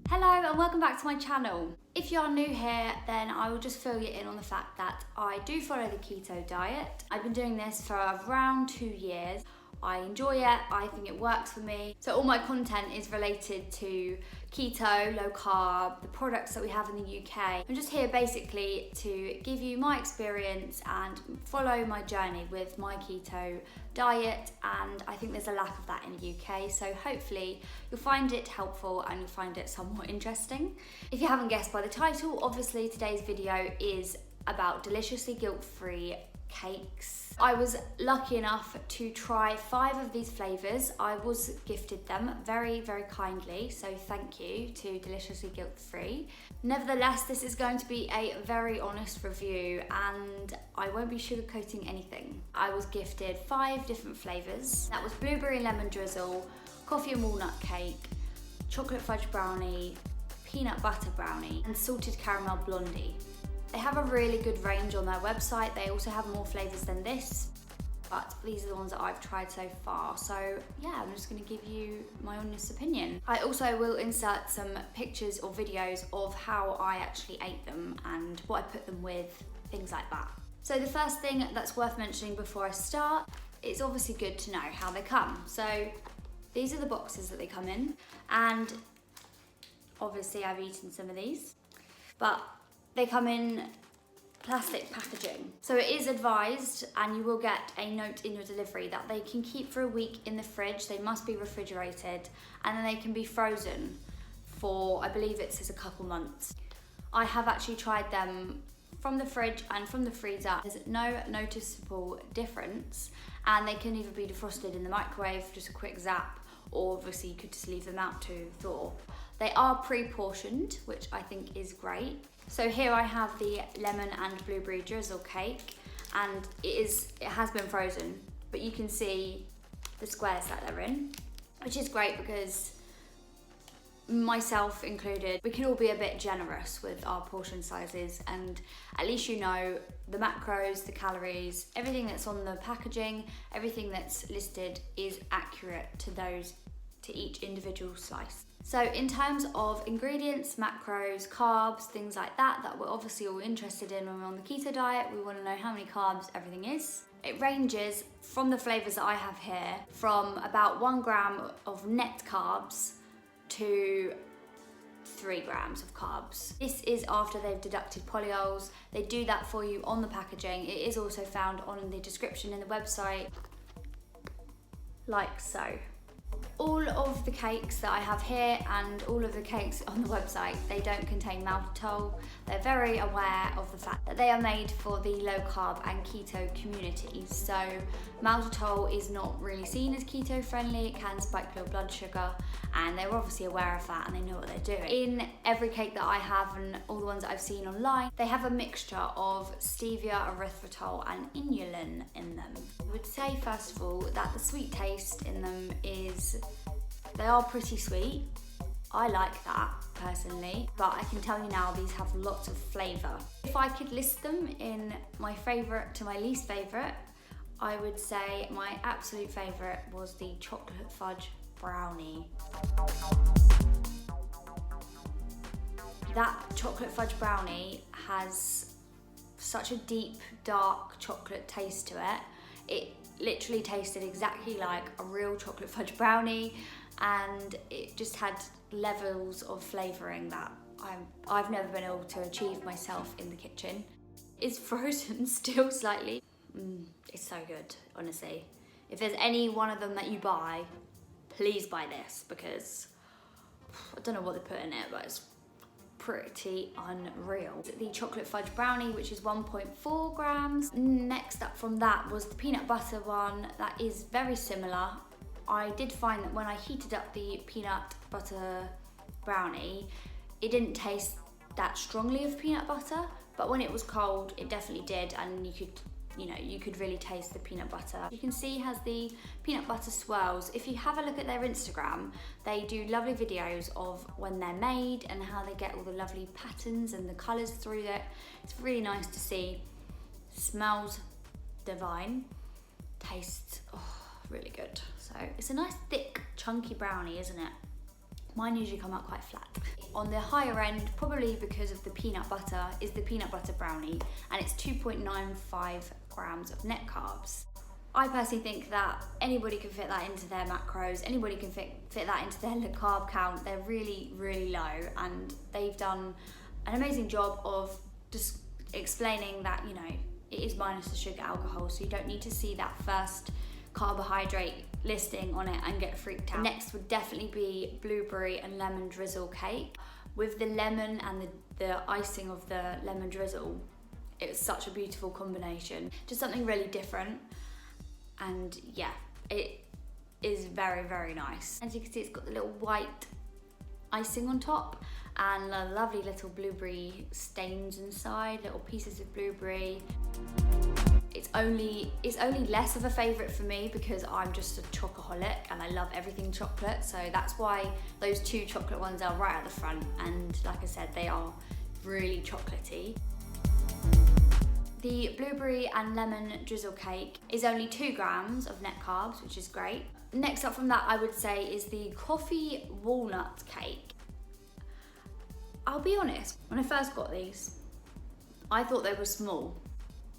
Hello and welcome back to my channel. If you are new here, then I will just fill you in on the fact that I do follow the keto diet. I've been doing this for around 2 years. I enjoy it, I think it works for me. So all my content is related to keto, low carb, the products that we have in the UK. I'm just here basically to give you my experience and follow my journey with my keto diet, and I think there's a lack of that in the UK, so hopefully you'll find it helpful and you'll find it somewhat interesting. If you haven't guessed by the title, obviously today's video is about deliciously guilt-free cakes. I was lucky enough to try 5 of these flavours. I was gifted them very, very kindly, so thank you to Deliciously Guilt Free. Nevertheless, this is going to be a very honest review and I won't be sugarcoating anything. I was gifted 5 different flavours. That was blueberry and lemon drizzle, coffee and walnut cake, chocolate fudge brownie, peanut butter brownie, and salted caramel blondie. They have a really good range on their website. They also have more flavours than this, but these are the ones that I've tried so far. So yeah, I'm just going to give you my honest opinion. I also will insert some pictures or videos of how I actually ate them and what I put them with, things like that. So the first thing that's worth mentioning before I start, it's obviously good to know how they come. So these are the boxes that they come in, and obviously I've eaten some of these, but they come in plastic packaging. So it is advised, and you will get a note in your delivery, that they can keep for a week in the fridge. They must be refrigerated, and then they can be frozen for, I believe it says, a couple months. I have actually tried them from the fridge and from the freezer. There's no noticeable difference, and they can either be defrosted in the microwave, just a quick zap, or obviously you could just leave them out to thaw. They are pre-portioned, which I think is great. So here I have the lemon and blueberry drizzle cake, and it has been frozen, but you can see the squares that they're in, which is great because, myself included, we can all be a bit generous with our portion sizes, and at least you know the macros, the calories, everything that's on the packaging, everything that's listed is accurate to each individual slice. So in terms of ingredients, macros, carbs, things like that we're obviously all interested in when we're on the keto diet. We want to know how many carbs everything is. It ranges from the flavours that I have here from about 1 gram of net carbs to 3 grams of carbs. This is after they've deducted polyols. They do that for you on the packaging. It is also found on the description in the website, like so. All of the cakes that I have here and all of the cakes on the website, they don't contain maltitol. They're very aware of the fact that they are made for the low carb and keto communities. So maltitol is not really seen as keto friendly. It can spike your blood sugar, and they're obviously aware of that and they know what they're doing. In every cake that I have and all the ones that I've seen online, they have a mixture of stevia, erythritol and inulin in them. I would say first of all that the sweet taste in them they are pretty sweet. I like that personally, but I can tell you now these have lots of flavour. If I could list them in my favourite to my least favourite, I would say my absolute favourite was the chocolate fudge brownie. That chocolate fudge brownie has such a deep, dark chocolate taste to it. It literally tasted exactly like a real chocolate fudge brownie, and it just had levels of flavouring that I've never been able to achieve myself in the kitchen. It's frozen still slightly. It's so good, honestly. If there's any one of them that you buy, please buy this, because I don't know what they put in it, but it's pretty unreal. The chocolate fudge brownie, which is 1.4 grams. Next up from that was the peanut butter one. That is very similar. I did find that when I heated up the peanut butter brownie, it didn't taste that strongly of peanut butter, but when it was cold, it definitely did, and you could really taste the peanut butter. You can see it has the peanut butter swirls. If you have a look at their Instagram, they do lovely videos of when they're made and how they get all the lovely patterns and the colours through it. It's really nice to see. Smells divine. Tastes really good. So it's a nice thick chunky brownie, isn't it? Mine usually come out quite flat. On the higher end, probably because of the peanut butter, is the peanut butter brownie, and it's 2.95 grams of net carbs. I personally think that anybody can fit that into their macros, anybody can fit that into their carb count. They're really, really low, and they've done an amazing job of just explaining that, you know, it is minus the sugar, alcohol, so you don't need to see that first carbohydrate listing on it and get freaked out. Next would definitely be blueberry and lemon drizzle cake. With the lemon and the icing of the lemon drizzle, it's such a beautiful combination. Just something really different. And yeah, it is very, very nice. As you can see, it's got the little white icing on top and the lovely little blueberry stains inside, little pieces of blueberry. It's only less of a favourite for me because I'm just a chocoholic and I love everything chocolate, so that's why those two chocolate ones are right at the front, and like I said, they are really chocolatey. The blueberry and lemon drizzle cake is only 2 grams of net carbs, which is great. Next up from that, I would say, is the coffee walnut cake. I'll be honest, when I first got these, I thought they were small.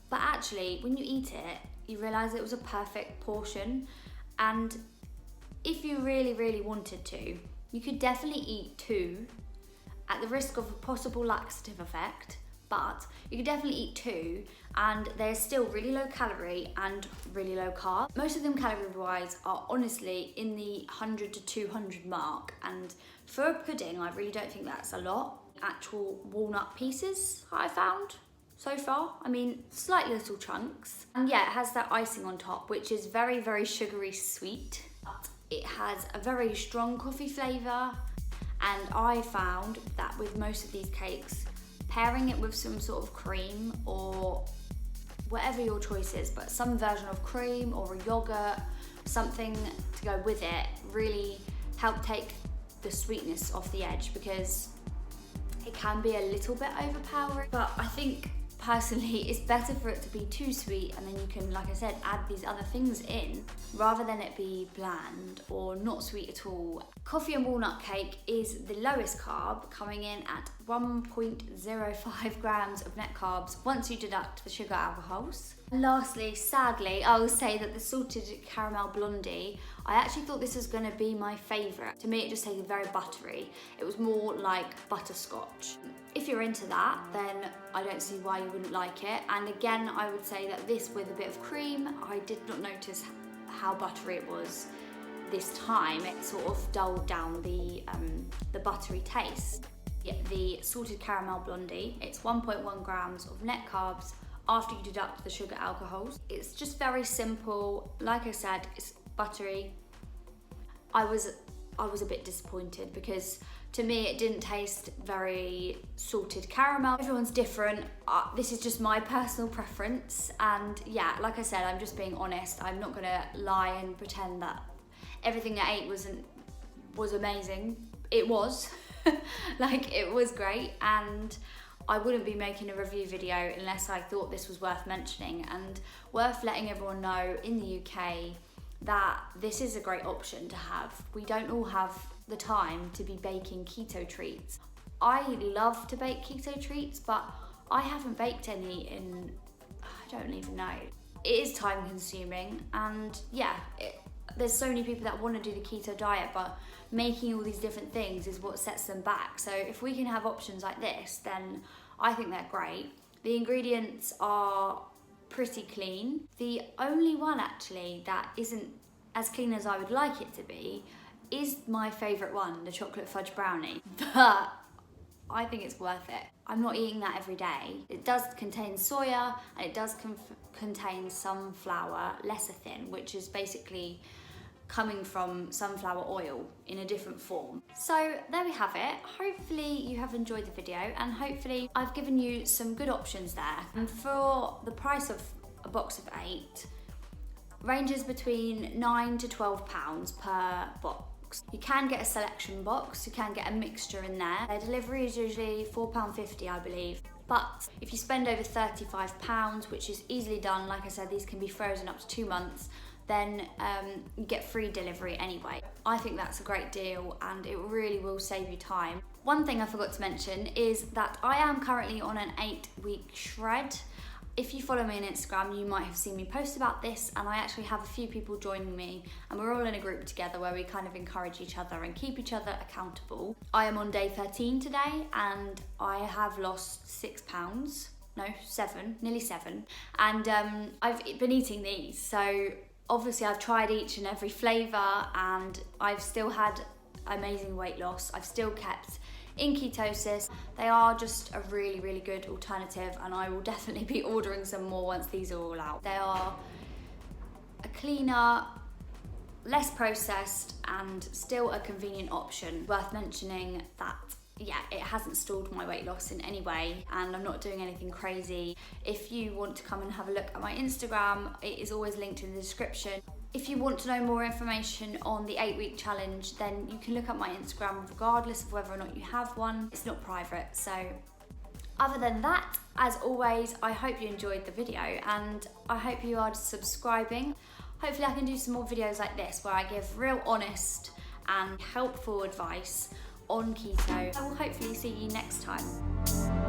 But actually, when you eat it, you realise it was a perfect portion. And if you really, really wanted to, you could definitely eat 2 at the risk of a possible laxative effect. But you could definitely eat 2 and they're still really low calorie and really low carb. Most of them calorie wise are honestly in the 100 to 200 mark, and for a pudding I really don't think that's a lot. Actual walnut pieces I found so far, I mean, slight little chunks. And yeah, it has that icing on top, which is very, very sugary sweet. But it has a very strong coffee flavour, and I found that with most of these cakes, pairing it with some sort of cream or whatever your choice is, but some version of cream or a yogurt, something to go with it, really help take the sweetness off the edge, because it can be a little bit overpowering. But I think personally it's better for it to be too sweet, and then you can, like I said, add these other things in rather than it be bland or not sweet at all. Coffee and walnut cake is the lowest carb, coming in at 1.05 grams of net carbs once you deduct the sugar alcohols. And lastly, sadly, I will say that the salted caramel blondie, I actually thought this was going to be my favourite. To me, it just tasted very buttery. It was more like butterscotch. If you're into that, then I don't see why you wouldn't like it. And again, I would say that this with a bit of cream, I did not notice how buttery it was this time. It sort of dulled down the buttery taste. Yeah, the salted caramel blondie, it's 1.1 grams of net carbs after you deduct the sugar alcohols. It's just very simple. Like I said, it's buttery. I was a bit disappointed because to me it didn't taste very salted caramel. Everyone's different. This is just my personal preference, and yeah, like I said, I'm just being honest. I'm not gonna lie and pretend that everything I ate was amazing. It was. Like, it was great, and I wouldn't be making a review video unless I thought this was worth mentioning and worth letting everyone know in the UK that this is a great option to have. We don't all have the time to be baking keto treats. I love to bake keto treats, but I haven't baked any in, I don't even know. It is time consuming, and yeah, there's so many people that want to do the keto diet, but making all these different things is what sets them back. So if we can have options like this, then I think they're great. The ingredients are pretty clean. The only one actually that isn't as clean as I would like it to be is my favourite one, the chocolate fudge brownie. But I think it's worth it. I'm not eating that every day. It does contain soya, and it does contain sunflower lecithin, which is basically coming from sunflower oil in a different form. So there we have it. Hopefully you have enjoyed the video, and hopefully I've given you some good options there. And for the price of a box of 8, ranges between £9 to £12 per box. You can get a selection box, you can get a mixture in there. Their delivery is usually £4.50, I believe. But if you spend over £35, which is easily done, like I said, these can be frozen up to 2 months, then you get free delivery anyway. I think that's a great deal and it really will save you time. One thing I forgot to mention is that I am currently on an 8-week shred. If you follow me on Instagram, you might have seen me post about this, and I actually have a few people joining me, and we're all in a group together where we kind of encourage each other and keep each other accountable. I am on day 13 today, and I have lost 6 pounds. No, 7, nearly 7. And I've been eating these, so obviously I've tried each and every flavour, and I've still had amazing weight loss. I've still kept in ketosis. They are just a really, really good alternative, and I will definitely be ordering some more once these are all out. They are a cleaner, less processed, and still a convenient option. Worth mentioning that, yeah, it hasn't stalled my weight loss in any way, and I'm not doing anything crazy. If you want to come and have a look at my Instagram, it is always linked in the description. If you want to know more information on the 8-week challenge, then you can look at my Instagram regardless of whether or not you have one. It's not private. So other than that, as always, I hope you enjoyed the video, and I hope you are subscribing. Hopefully I can do some more videos like this where I give real honest and helpful advice on keto. I will hopefully see you next time.